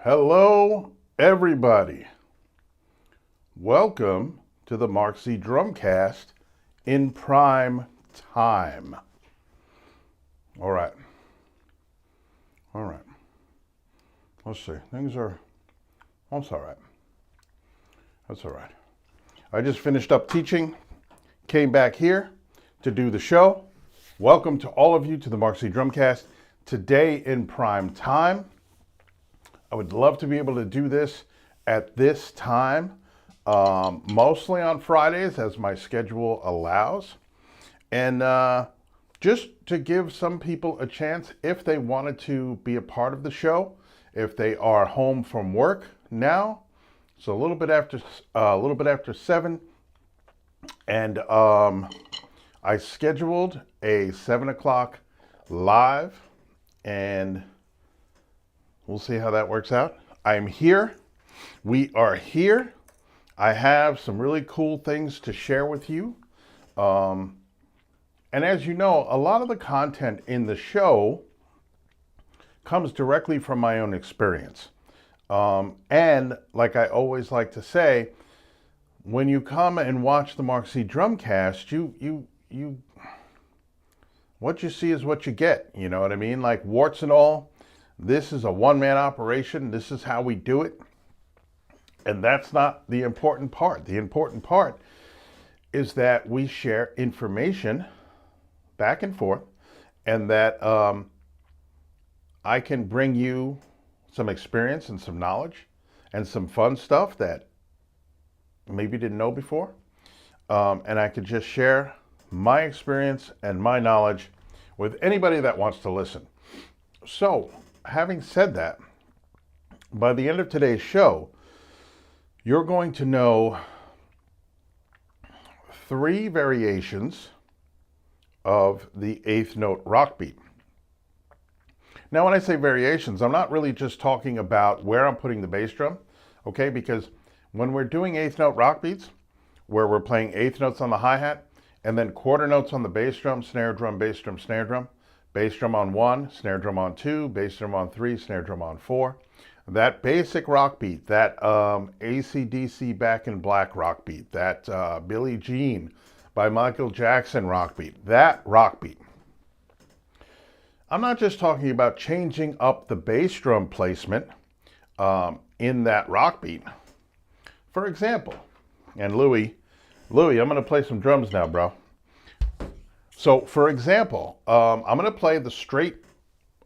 Hello, everybody. Welcome to the Mark Z Drumcast in prime time. All right. Let's see. That's all right. That's all right. I just finished up teaching, came back here to do the show. Welcome to all of you to the Mark Z Drumcast today in prime time. I would love to be able to do this at this time, mostly on Fridays as my schedule allows. And just to give some people a chance if they wanted to be a part of the show, if they are home from work now. So a little bit after 7, and I scheduled a 7 o'clock live, and we'll see how that works out. I'm here. We are here. I have some really cool things to share with you. And as you know, a lot of the content in the show comes directly from my own experience. And like I always like to say, when you come and watch the Mark Z Drumcast, you what you see is what you get. You know what I mean? Like warts and all. This is a one-man operation. This is how we do it. And that's not the important part. The important part is that we share information back and forth, and that I can bring you some experience and some knowledge and some fun stuff that maybe didn't know before. And I could just share my experience and my knowledge with anybody that wants to listen. So, having said that, by the end of today's show, you're going to know 3 variations of the 8th note rock beat. Now, when I say variations, I'm not really just talking about where I'm putting the bass drum, okay? Because when we're doing 8th note rock beats, where we're playing 8th notes on the hi-hat, and then quarter notes on the bass drum, snare drum, bass drum on 1, snare drum on 2, bass drum on 3, snare drum on 4. That basic rock beat, that AC/DC Back in Black rock beat, that Billie Jean by Michael Jackson rock beat, that rock beat. I'm not just talking about changing up the bass drum placement in that rock beat. For example, and Louie, I'm going to play some drums now, bro. So, for example, I'm going to play the straight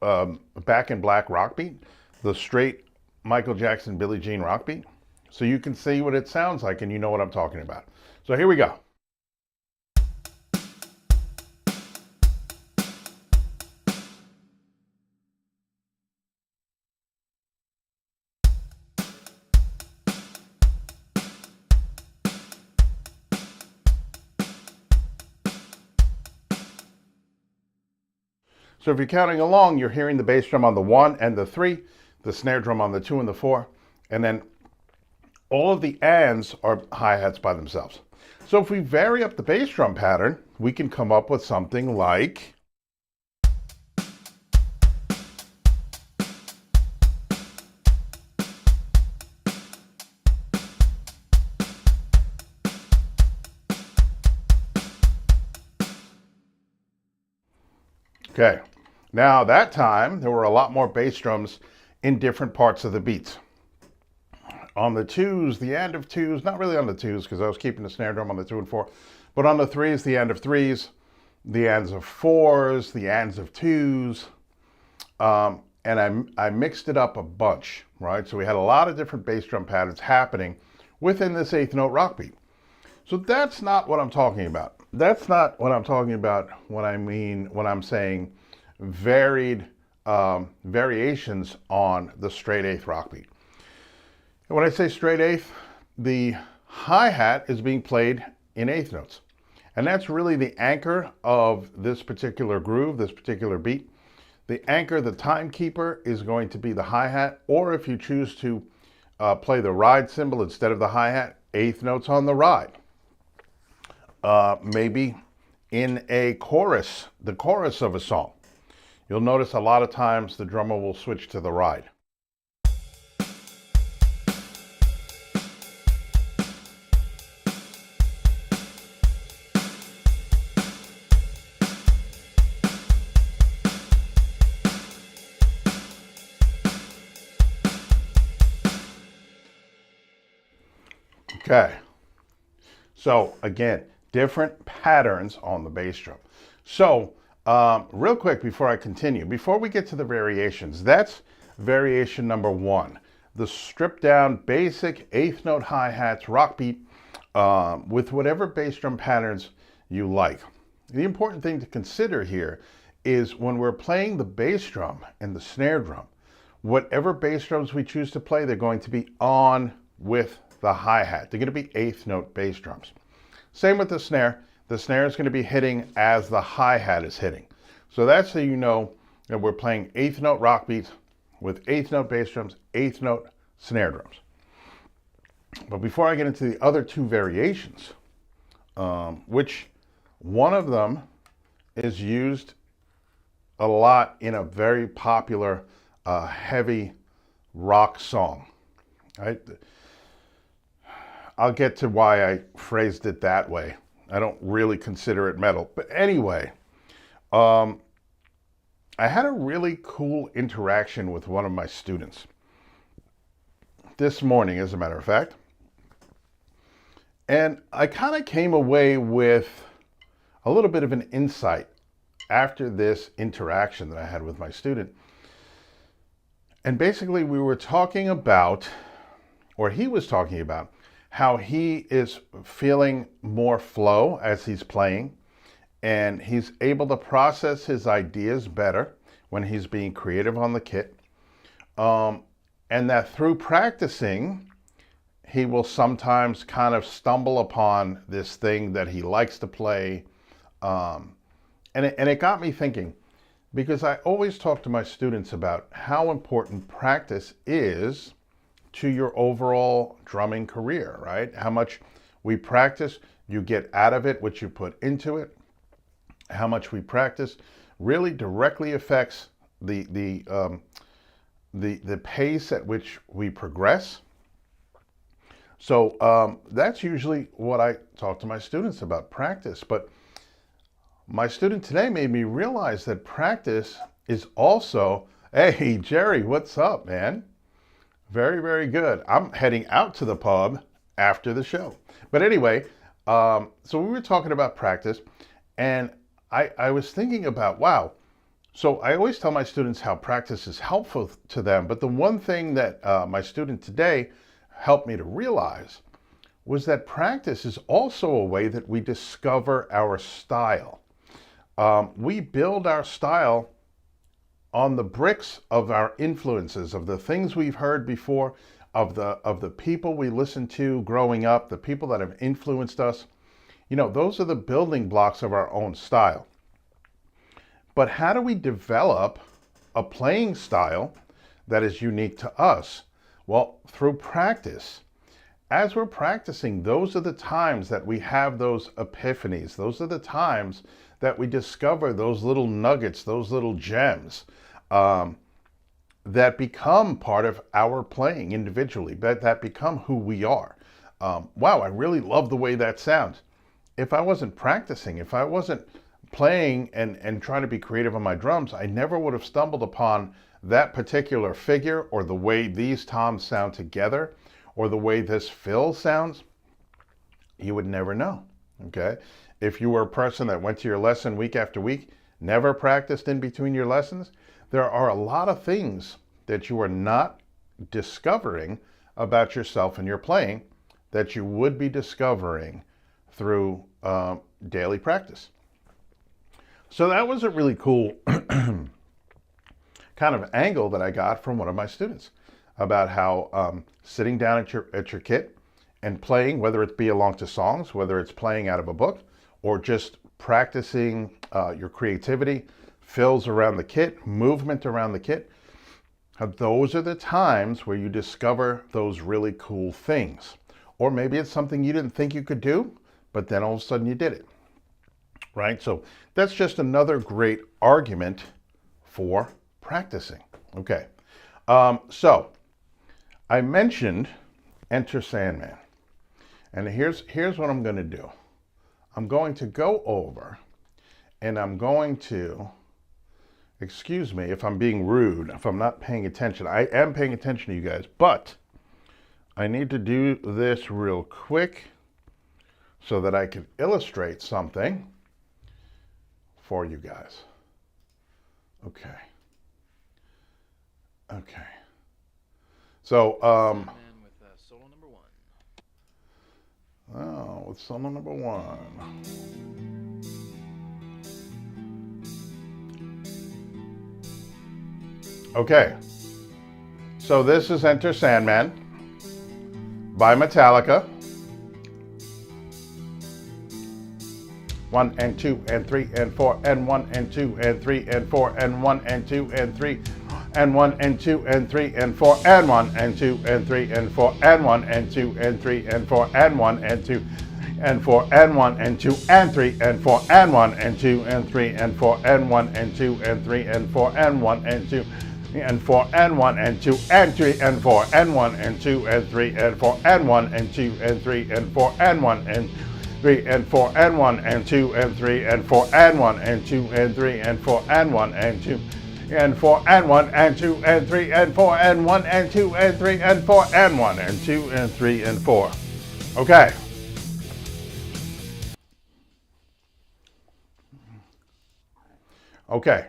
Back in Black rock beat, the straight Michael Jackson, Billie Jean rock beat, so you can see what it sounds like and you know what I'm talking about. So here we go. So if you're counting along, you're hearing the bass drum on the 1 and the 3, the snare drum on the 2 and the 4, and then all of the ands are hi-hats by themselves. So if we vary up the bass drum pattern, we can come up with something like... Okay. Now, that time, there were a lot more bass drums in different parts of the beats. On the 2s, the end of 2s, not really on the 2s because I was keeping the snare drum on the 2 and 4, but on the 3s, the end of 3s, the ends of 4s, the ends of 2s, and I mixed it up a bunch, right? So we had a lot of different bass drum patterns happening within this 8th note rock beat. So that's not what I'm talking about. That's not what I'm talking about when I'm saying varied variations on the straight 8th rock beat. And when I say straight 8th, the hi-hat is being played in 8th notes. And that's really the anchor of this particular groove, this particular beat. The anchor, the timekeeper, is going to be the hi-hat, or if you choose to play the ride cymbal instead of the hi-hat, 8th notes on the ride. Maybe in a chorus, the chorus of a song. You'll notice a lot of times the drummer will switch to the ride. Okay. So again, different patterns on the bass drum. So real quick before I continue, before we get to the variations, that's variation number 1. The stripped down basic 8th note hi-hats, rock beat, with whatever bass drum patterns you like. The important thing to consider here is when we're playing the bass drum and the snare drum, whatever bass drums we choose to play, they're going to be on with the hi-hat. They're going to be 8th note bass drums. Same with the snare. The snare is going to be hitting as the hi-hat is hitting. So that's how you know that we're playing 8th note rock beats with 8th note bass drums, 8th note snare drums. But before I get into the other 2 variations, which one of them is used a lot in a very popular heavy rock song. Right? I'll get to why I phrased it that way. I don't really consider it metal. But anyway, I had a really cool interaction with one of my students this morning, as a matter of fact. And I kind of came away with a little bit of an insight after this interaction that I had with my student. And basically we were talking about, or he was talking about, how he is feeling more flow as he's playing, and he's able to process his ideas better when he's being creative on the kit. And that through practicing, he will sometimes kind of stumble upon this thing that he likes to play. And it got me thinking, because I always talk to my students about how important practice is to your overall drumming career, right? How much we practice, you get out of it what you put into it. How much we practice really directly affects the pace at which we progress. So that's usually what I talk to my students about, practice. But my student today made me realize that practice is also, hey, Jerry, what's up, man? Very, very good. I'm heading out to the pub after the show. But anyway, so we were talking about practice, and I was thinking about, wow. So I always tell my students how practice is helpful to them, but the one thing that my student today helped me to realize was that practice is also a way that we discover our style. We build our style on the bricks of our influences, of the things we've heard before, of the people we listened to growing up, the people that have influenced us. You know, those are the building blocks of our own style. But how do we develop a playing style that is unique to us? Well, through practice. As we're practicing, those are the times that we have those epiphanies. Those are the times that we discover those little nuggets, those little gems that become part of our playing individually, that become who we are. Wow, I really love the way that sounds. If I wasn't practicing, if I wasn't playing and trying to be creative on my drums, I never would have stumbled upon that particular figure, or the way these toms sound together, or the way this fill sounds. You would never know, okay? If you were a person that went to your lesson week after week, never practiced in between your lessons, there are a lot of things that you are not discovering about yourself and your playing that you would be discovering through daily practice. So that was a really cool kind of angle that I got from one of my students about how sitting down at your kit and playing, whether it be along to songs, whether it's playing out of a book, or just practicing your creativity, fills around the kit, movement around the kit, those are the times where you discover those really cool things. Or maybe it's something you didn't think you could do, but then all of a sudden you did it, right? So that's just another great argument for practicing. Okay, so I mentioned Enter Sandman, and here's what I'm going to do. I'm going to go over and I'm going to, excuse me if I'm being rude, if I'm not paying attention. I am paying attention to you guys, but I need to do this real quick so that I can illustrate something for you guys. Okay. Okay. So, Sandman with solo number 1. oh, with solo number 1. Okay. So this is Enter Sandman by Metallica. 1 and 2 and 3 and 4 and 1 and 2 and 3 and 4 and 1 and 2 and 3 and 1 and 2 and 3 and 4 and 1 and 2 and 3 and 4 and 1 and 2 and 3 and 4 and 1 and 2 and 4 and 1 and 2 and 3 and 4 and 1 and 2 and 3 and 4 and 1 and 2 and 3 and 4 and 1 and 2 and 4 and 1 and 2 and 3 and 4 and 1 and 2 and 3 and 4 and 1 and 2 and 3 and 4 and 1 and 3 and 4 and 1 and 2 and 3 and 4 and 1 and 2 and 3 and 4 and 1 and 2 and 4 and 1 and 2 and 3 and 4 and 1 and 2 and 3 and 4 and 1 and 2 and 3 and 4. Okay. Okay.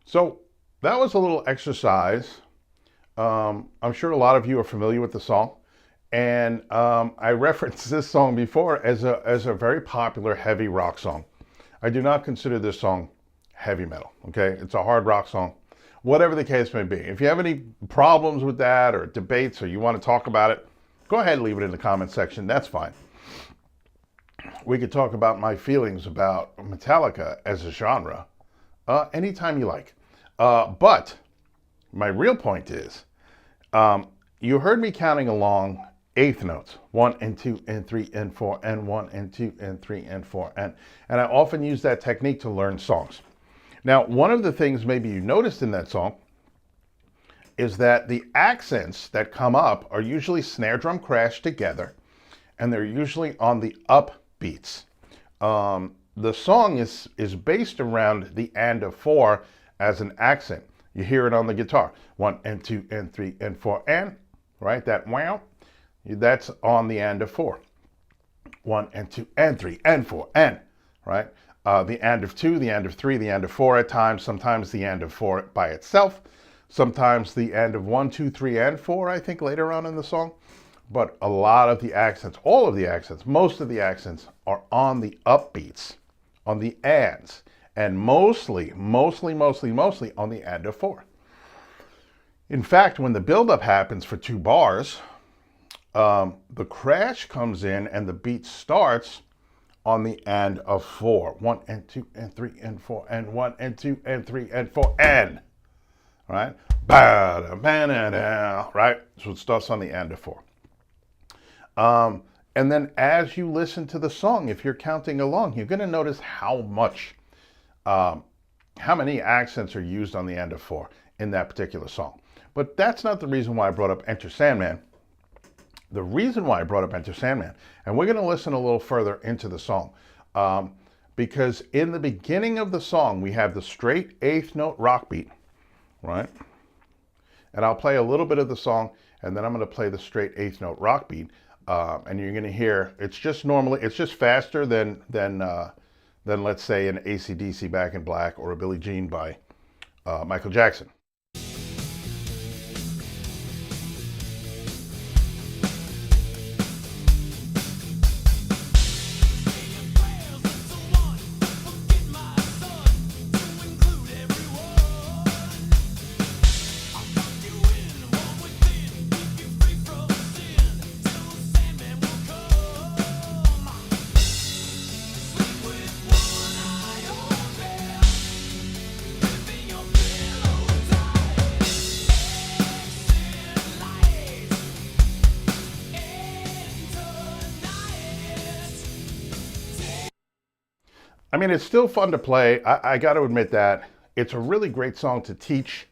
So that was a little exercise. I'm sure a lot of you are familiar with the song. And I referenced this song before as a very popular heavy rock song. I do not consider this song heavy metal, okay? It's a hard rock song, whatever the case may be. If you have any problems with that or debates or you want to talk about it, go ahead and leave it in the comment section. That's fine. We could talk about my feelings about Metallica as a genre anytime you like. But my real point is, you heard me counting along eighth notes, 1 and 2 and 3 and 4 and 1 and 2 and 3 and 4 and I often use that technique to learn songs. Now, one of the things maybe you noticed in that song is that the accents that come up are usually snare drum crash together, and they're usually on the up beats. The song is based around the and of 4 as an accent. You hear it on the guitar, 1 and 2 and 3 and 4 and, right? That wow. That's on the and of 4. 1 and 2 and 3 and 4 and, right? The and of 2, the and of 3, the and of 4 at times, sometimes the and of 4 by itself, sometimes the and of 1, 2, 3, and 4, I think later on in the song. But a lot of the accents, all of the accents, most of the accents are on the upbeats, on the ands, and mostly on the and of 4. In fact, when the buildup happens for 2 bars, the crash comes in and the beat starts on the and of 4. 1 and 2 and 3 and 4 and 1 and 2 and 3 and 4 and, right? Right? So it starts on the and of 4. And then as you listen to the song, if you're counting along, you're going to notice how many accents are used on the end of 4 in that particular song. But that's not the reason why I brought up Enter Sandman. The reason why I brought up Enter Sandman, and we're going to listen a little further into the song, because in the beginning of the song, we have the straight 8th note rock beat, right? And I'll play a little bit of the song, and then I'm going to play the straight 8th note rock beat, and you're going to hear, it's just faster than let's say an AC/DC Back in Black or a Billie Jean by Michael Jackson. I mean, it's still fun to play. I got to admit that. It's a really great song to teach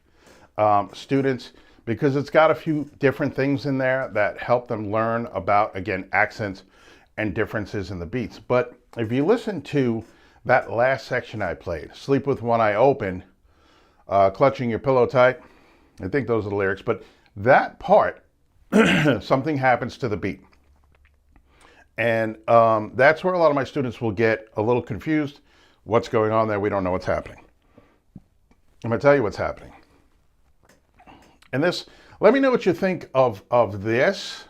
students because it's got a few different things in there that help them learn about, again, accents and differences in the beats. But if you listen to that last section I played, Sleep with One Eye Open, Clutching Your Pillow Tight, I think those are the lyrics, but that part something happens to the beat. And that's where a lot of my students will get a little confused. What's going on there? We don't know what's happening. I'm going to tell you what's happening. And this, let me know what you think of this.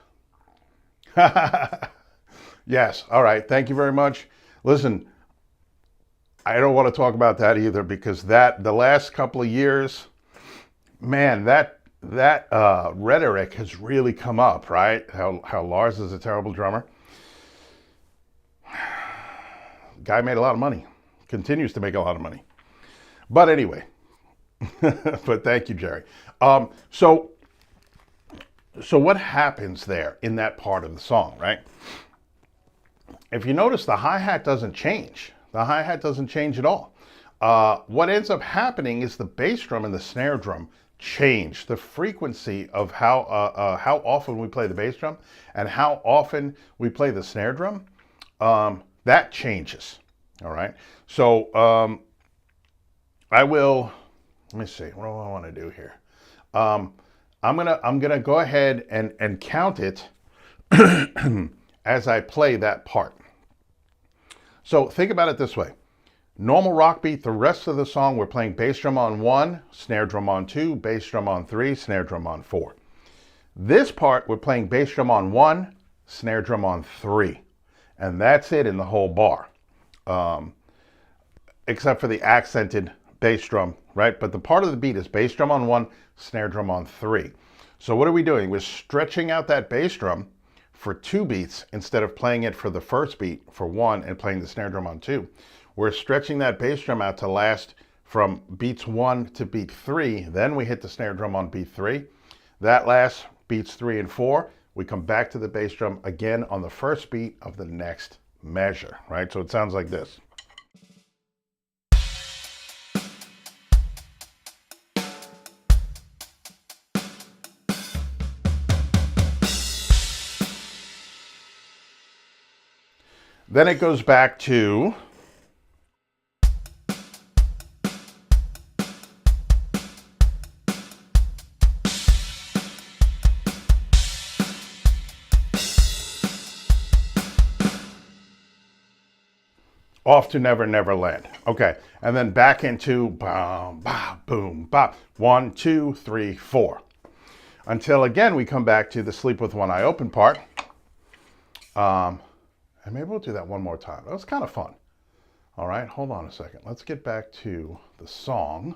Yes, all right, thank you very much. Listen, I don't want to talk about that either, because the last couple of years, man, that rhetoric has really come up, right? How Lars is a terrible drummer. Guy made a lot of money, continues to make a lot of money. But anyway, but thank you, Jerry. So what happens there in that part of the song, right? If you notice, the hi-hat doesn't change. The hi-hat doesn't change at all. What ends up happening is the bass drum and the snare drum change. The frequency of how often we play the bass drum and how often we play the snare drum, that changes. All right. So I will. Let me see. What do I want to do here? I'm gonna go ahead and count it as I play that part. So think about it this way. Normal rock beat, the rest of the song, we're playing bass drum on 1, snare drum on 2, bass drum on 3, snare drum on 4. This part, we're playing bass drum on 1, snare drum on 3. And that's it in the whole bar. Except for the accented bass drum, right? But the part of the beat is bass drum on 1, snare drum on 3. So what are we doing? We're stretching out that bass drum for 2 beats instead of playing it for the first beat for 1 and playing the snare drum on 2. We're stretching that bass drum out to last from beats 1 to beat 3. Then we hit the snare drum on beat 3. That lasts beats 3 and 4. We come back to the bass drum again on the first beat of the next measure, right? So it sounds like this. Then it goes back to off to Never Never Land. Okay, and then back into boom, ba, boom, ba. 1, 2, 3, 4. Until again we come back to the Sleep with One Eye Open part. And maybe we'll do that one more time. That was kind of fun. All right, hold on a second. Let's get back to the song.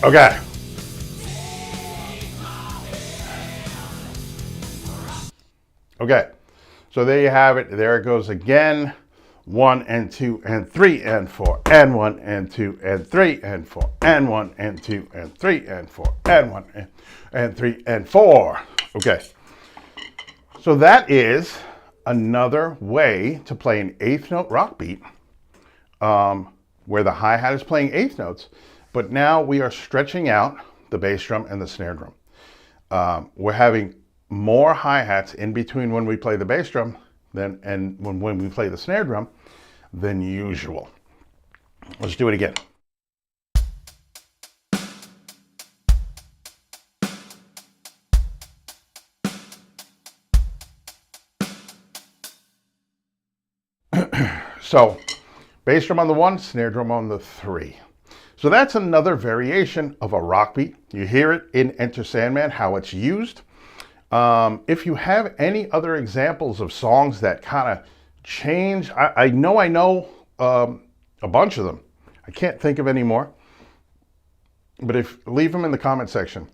Okay. Okay. So there you have it. There it goes again. 1 and 2 and 3 and 4 and 1 and 2 and 3 and 4 and 1 and 2 and 3 and 4 and 1 and 3 and 4. Okay. So that is another way to play an eighth note rock beat, where the hi-hat is playing eighth notes, but now we are stretching out the bass drum and the snare drum. We're having more hi-hats in between when we play the bass drum and when we play the snare drum than usual. Let's do it again. So, bass drum on the 1, snare drum on the 3. So that's another variation of a rock beat. You hear it in Enter Sandman, how it's used. If you have any other examples of songs that kind of change, I know a bunch of them. I can't think of any more. But leave them in the comment section.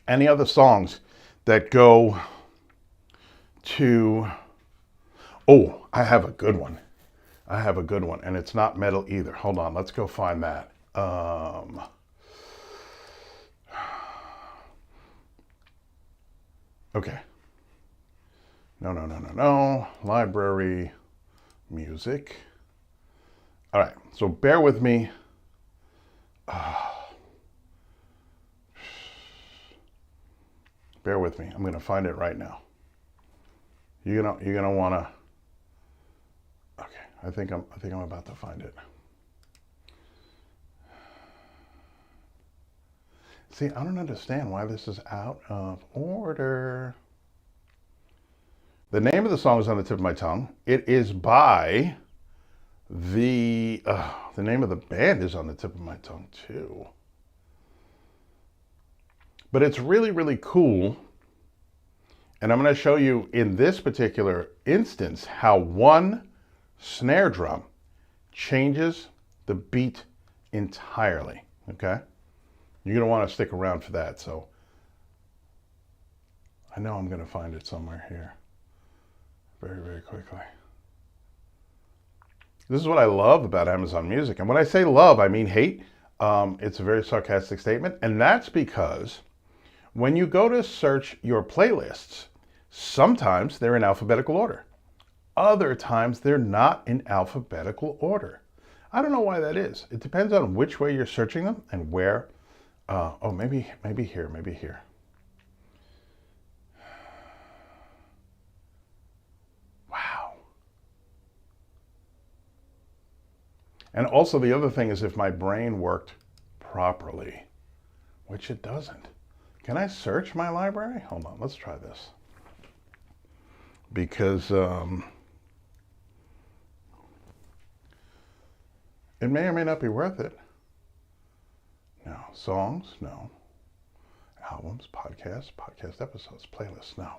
Any other songs that go to... Oh, I have a good one. And it's not metal either. Hold on, let's go find that. Okay. No. Library music. All right, so bear with me. Bear with me. I'm gonna find it right now. You're gonna wanna. Okay, I think I'm about to find it. See, I don't understand why this is out of order. The name of the song is on the tip of my tongue. It is by the name of the band is on the tip of my tongue too. But it's really, really cool. And I'm going to show you in this particular instance how one snare drum changes the beat entirely. Okay? You're going to want to stick around for that. So I know I'm going to find it somewhere here very, very quickly. This is what I love about Amazon Music. And when I say love, I mean hate. It's a very sarcastic statement. And that's because when you go to search your playlists, sometimes they're in alphabetical order. Other times they're not in alphabetical order. I don't know why that is. It depends on which way you're searching them and where. Maybe here. Wow. And also the other thing is if my brain worked properly, which it doesn't. Can I search my library? Hold on, let's try this. Because it may or may not be worth it. No. Songs? No. Albums, podcast episodes, playlists? No.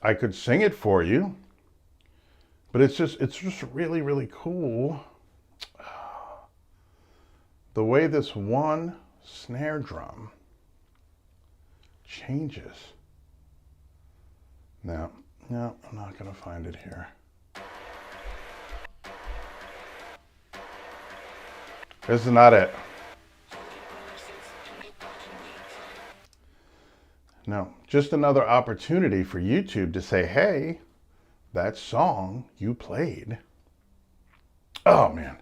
I could sing it for you, but it's just really, really cool. The way this one snare drum changes. No, I'm not going to find it here. This is not it. No, just another opportunity for YouTube to say, hey, that song you played. Oh, man.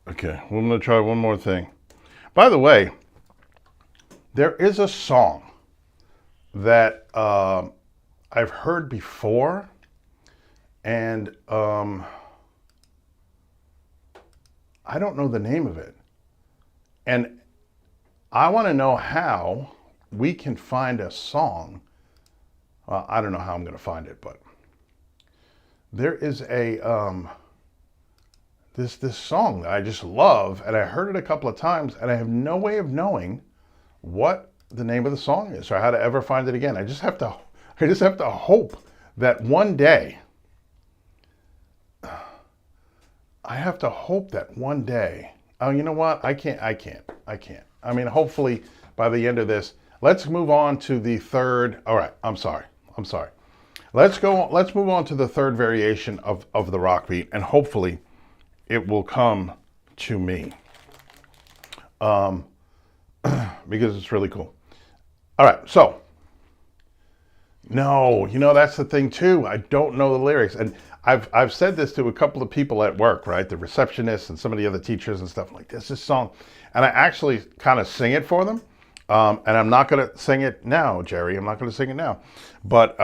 Okay, well, I'm going to try one more thing. By the way, there is a song that I've heard before, and I don't know the name of it. And I want to know how we can find a song. Well, I don't know how I'm going to find it, but there is a this song that I just love, and I heard it a couple of times, and I have no way of knowing what the name of the song is or how to ever find it again. I just have to hope that one day. Oh, you know what? I can't. I mean, hopefully by the end of this, let's move on to the third. All right. I'm sorry. Let's move on to the third variation of the rock beat, and hopefully it will come to me. Because it's really cool. All right. So, no, that's the thing too. I don't know the lyrics. And I've said this to a couple of people at work, right? The receptionists and some of the other teachers and stuff like this song. And I actually kind of sing it for them. And I'm not going to sing it now, Jerry. I'm not going to sing it now. But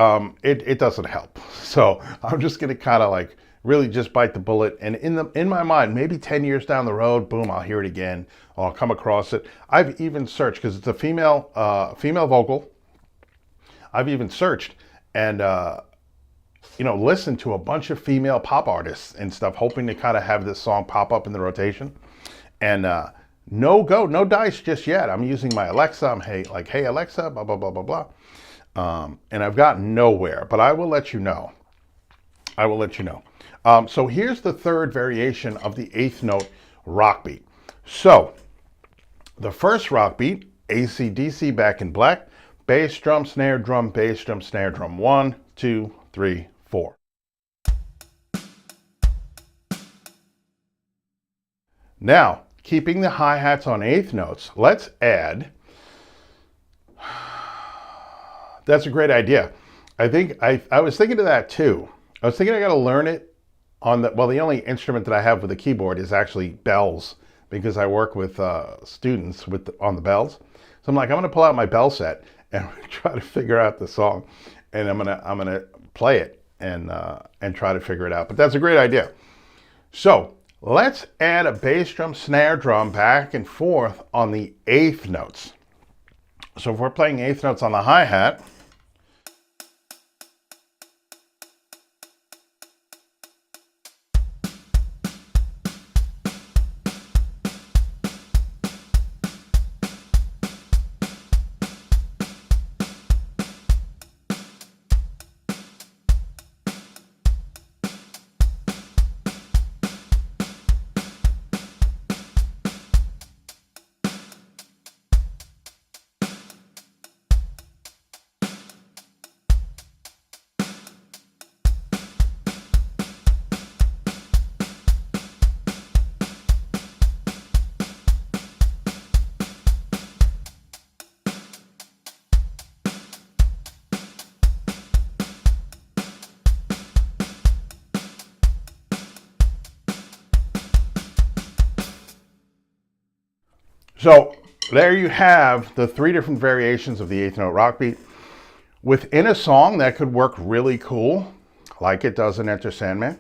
it doesn't help. So I'm just going to kind of like really just bite the bullet. And in my mind, maybe 10 years down the road, boom, I'll hear it again. Or I'll come across it. I've even searched, because it's a female vocal. I've even searched and, listened to a bunch of female pop artists and stuff, hoping to kind of have this song pop up in the rotation. And no dice just yet. I'm using my Alexa. I'm hey Alexa, blah, blah, blah, blah, blah. and I've gotten nowhere, but I will let you know. I will let you know. So here's the third variation of the eighth note rock beat. So the first rock beat, AC/DC, Back in Black, bass drum, snare drum, bass drum, snare drum. 1, 2, 3, 4. Now, keeping the hi-hats on eighth notes, let's add. That's a great idea. I think I was thinking of that too. I was thinking I got to learn it on the, well, the only instrument that I have with a keyboard is actually bells, because I work with students on the bells. So I'm like, I'm going to pull out my bell set and try to figure out the song, and I'm gonna play it and try to figure it out. But that's a great idea. So let's add a bass drum, snare drum back and forth on the eighth notes. So if we're playing eighth notes on the hi-hat, so there you have the three different variations of the eighth note rock beat. Within a song, that could work really cool, like it does in Enter Sandman,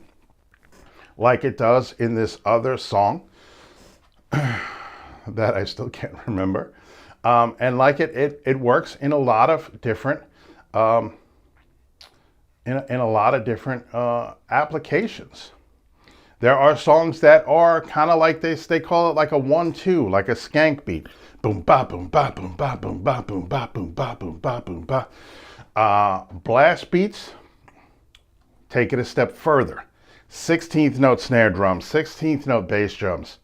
like it does in this other song that I still can't remember, and like it works in a lot of different in a lot of different applications. There are songs that are kind of like this. They call it like a 1-2, like a skank beat. Boom ba boom ba boom ba boom ba boom ba boom ba boom ba boom ba. Blast beats take it a step further. 16th note snare drums, 16th note bass drums,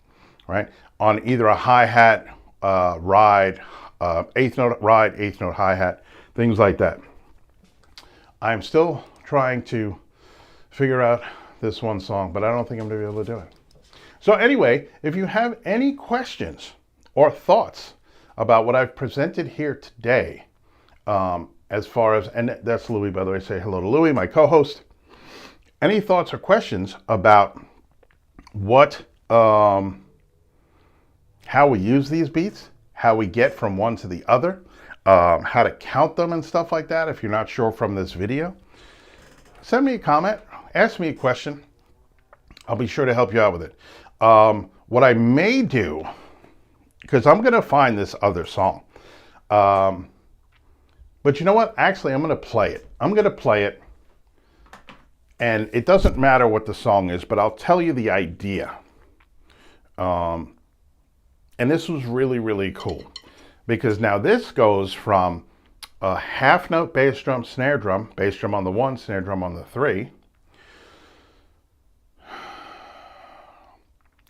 right? On either a hi-hat, ride, 8th note ride, 8th note hi-hat, things like that. I'm still trying to figure out this one song, but I don't think I'm going to be able to do it. So anyway, if you have any questions or thoughts about what I've presented here today, as far as, and that's Louie, by the way, say hello to Louie, my co-host. Any thoughts or questions about what, how we use these beats, how we get from one to the other, how to count them and stuff like that, if you're not sure from this video, send me a comment, ask me a question. I'll be sure to help you out with it. What I may do, because I'm going to find this other song, but you know what? Actually, I'm going to play it. I'm going to play it, and it doesn't matter what the song is, but I'll tell you the idea. And this was really, really cool, because now this goes from a half note bass drum on the 1, snare drum on the 3.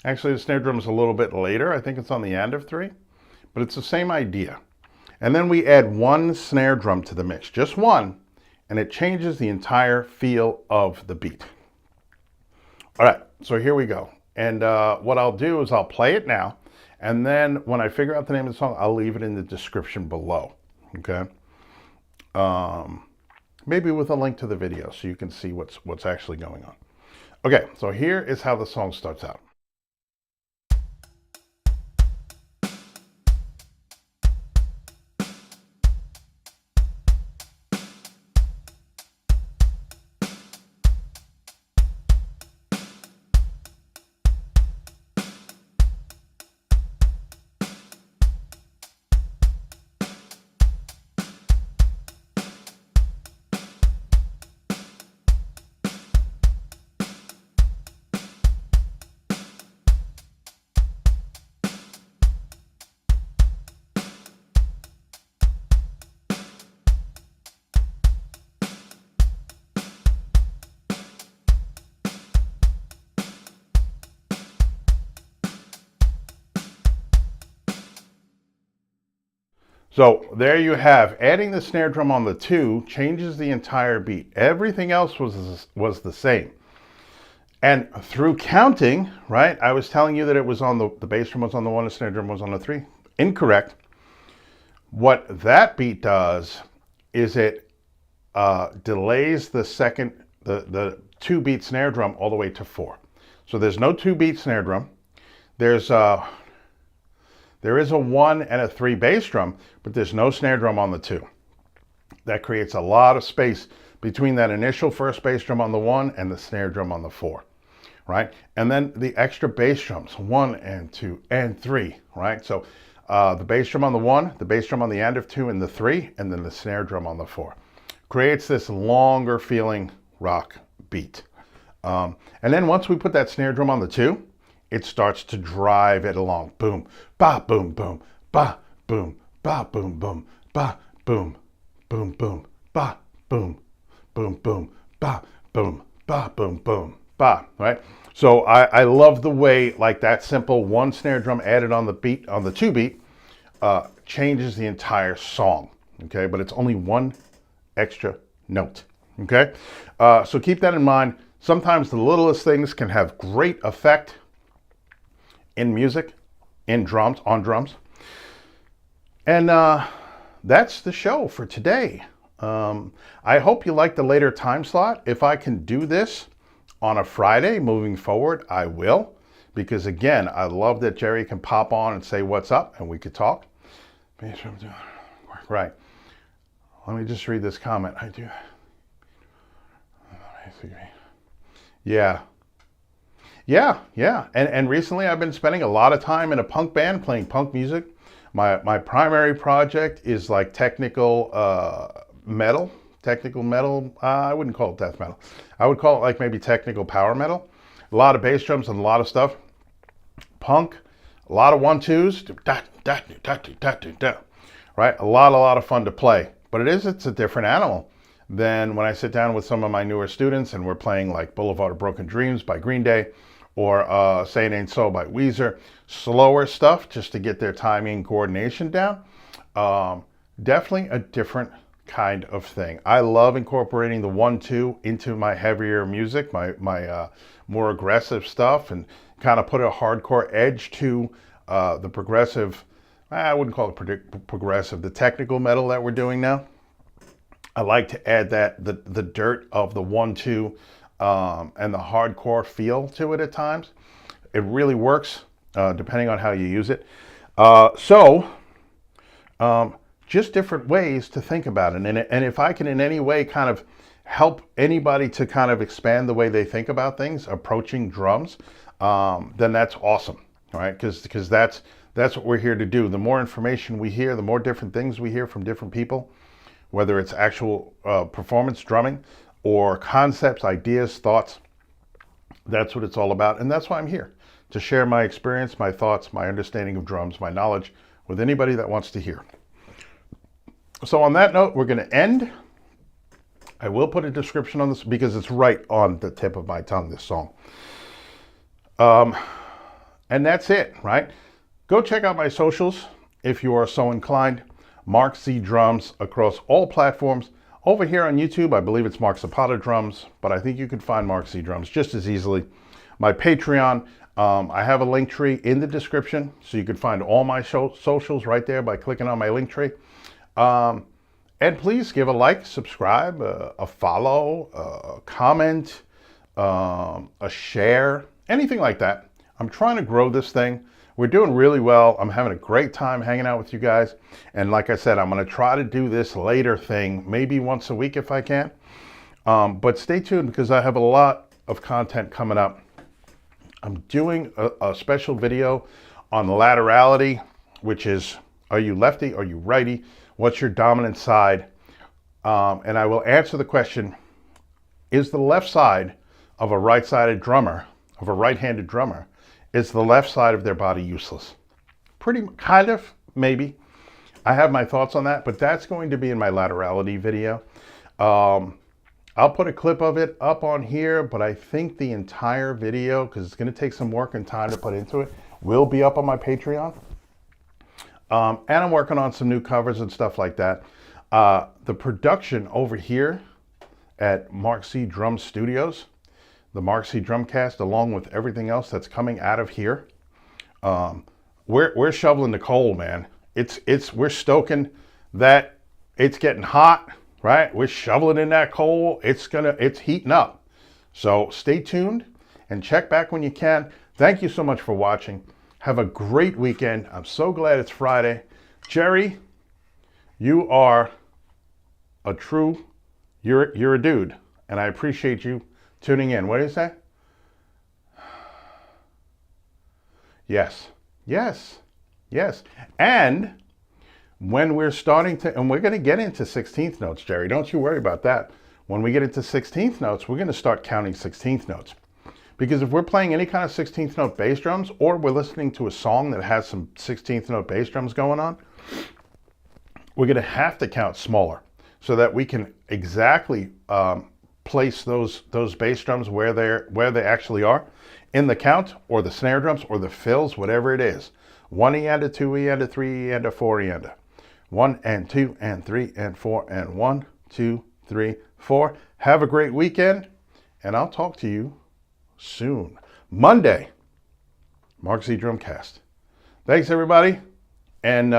Actually, the snare drum is a little bit later. I think it's on the end of 3, but it's the same idea. And then we add 1 snare drum to the mix, just 1, and it changes the entire feel of the beat. All right, so here we go. And what I'll do is I'll play it now, and then when I figure out the name of the song, I'll leave it in the description below, okay? Maybe with a link to the video so you can see what's actually going on. Okay, so here is how the song starts out. So there you have, adding the snare drum on the 2 changes the entire beat. Everything else was the same. And through counting, right, I was telling you that it was on the bass drum was on the 1, the snare drum was on the 3. Incorrect. What that beat does is it delays the 2-beat snare drum all the way to 4. So there's no 2-beat snare drum. There is a 1 and a 3 bass drum, but there's no snare drum on the 2. That creates a lot of space between that initial first bass drum on the 1 and the snare drum on the 4, right? And then the extra bass drums, 1 and 2 and 3, right? So the bass drum on the 1, the bass drum on the end of 2 and the 3, and then the snare drum on the 4. Creates this longer feeling rock beat. And then once we put that snare drum on the 2, it starts to drive it along. Boom, ba, boom, boom, ba, boom, ba, boom, boom, ba, boom, boom, boom, ba, boom, boom, boom, ba, boom, ba, boom, boom, ba, right? So I love the way like that simple 1 snare drum added on the beat, on the 2 beat, changes the entire song, okay? But it's only 1 extra note, okay? So keep that in mind. Sometimes the littlest things can have great effect in music, in drums, on drums. And that's the show for today. I hope you like the later time slot. If I can do this on a Friday moving forward, I will. Because again, I love that Jerry can pop on and say what's up and we could talk. Right. Let me just read this comment. I do. Yeah. And recently I've been spending a lot of time in a punk band playing punk music. My primary project is like technical metal. I wouldn't call it death metal. I would call it like maybe technical power metal. A lot of bass drums and a lot of stuff. Punk, a lot of 1-2s, right? A lot of fun to play. But it's a different animal than when I sit down with some of my newer students and we're playing like Boulevard of Broken Dreams by Green Day or Say It Ain't So by Weezer. Slower stuff just to get their timing and coordination down. Definitely a different kind of thing. I love incorporating the 1-2 into my heavier music, my more aggressive stuff, and kind of put a hardcore edge to the progressive, I wouldn't call it progressive, the technical metal that we're doing now. I like to add that the dirt of the 1-2 and the hardcore feel to it at times. It really works depending on how you use it. Just different ways to think about it. And if I can in any way kind of help anybody to kind of expand the way they think about things, approaching drums, then that's awesome, right? Because that's what we're here to do. The more information we hear, the more different things we hear from different people, whether it's actual performance drumming or concepts, ideas, thoughts, that's what it's all about. And that's why I'm here, to share my experience, my thoughts, my understanding of drums, my knowledge with anybody that wants to hear. So on that note, we're going to end. I will put a description on this because it's right on the tip of my tongue, this song. And that's it, right? Go check out my socials if you are so inclined. Mark Z Drums across all platforms. Over here on YouTube, I believe it's Mark Zapata Drums, but I think you can find Mark Z Drums just as easily. My Patreon, I have a link tree in the description, so you can find all my socials right there by clicking on my link tree. And please give a like, subscribe, a follow, a comment, a share, anything like that. I'm trying to grow this thing. We're doing really well. I'm having a great time hanging out with you guys. And like I said, I'm going to try to do this later thing, maybe once a week if I can. But stay tuned because I have a lot of content coming up. I'm doing a special video on laterality, which is, are you lefty? Are you righty? What's your dominant side? And I will answer the question, is the left side of a right-sided drummer, of a right-handed drummer, is the left side of their body useless? Pretty, kind of, maybe. I have my thoughts on that, but that's going to be in my laterality video. I'll put a clip of it up on here, but I think the entire video, because it's going to take some work and time to put into it, will be up on my Patreon. And I'm working on some new covers and stuff like that. The production over here at Mark Z Drums Studios, the Mark Z Drumcast, along with everything else that's coming out of here, we're shoveling the coal, man. We're stoking that. It's getting hot, right? We're shoveling in that coal. It's heating up. So stay tuned and check back when you can. Thank you so much for watching. Have a great weekend. I'm so glad it's Friday. Jerry, you are you're a dude, and I appreciate you tuning in. What do you say? Yes, yes, yes. And when we're starting to, and we're going to get into 16th notes, Jerry, don't you worry about that. When we get into 16th notes, we're going to start counting 16th notes. Because if we're playing any kind of 16th note bass drums, or we're listening to a song that has some 16th note bass drums going on, we're going to have to count smaller so that we can exactly place those bass drums where they actually are in the count, or the snare drums, or the fills, whatever it is. 1 eanda, 2 eanda, 3 eanda, 4 eanda. 1 and 2 and 3 and 4 and 1, 2, 3, 4. Have a great weekend, and I'll talk to you soon. Monday, Mark Z Drumcast. Thanks, everybody, and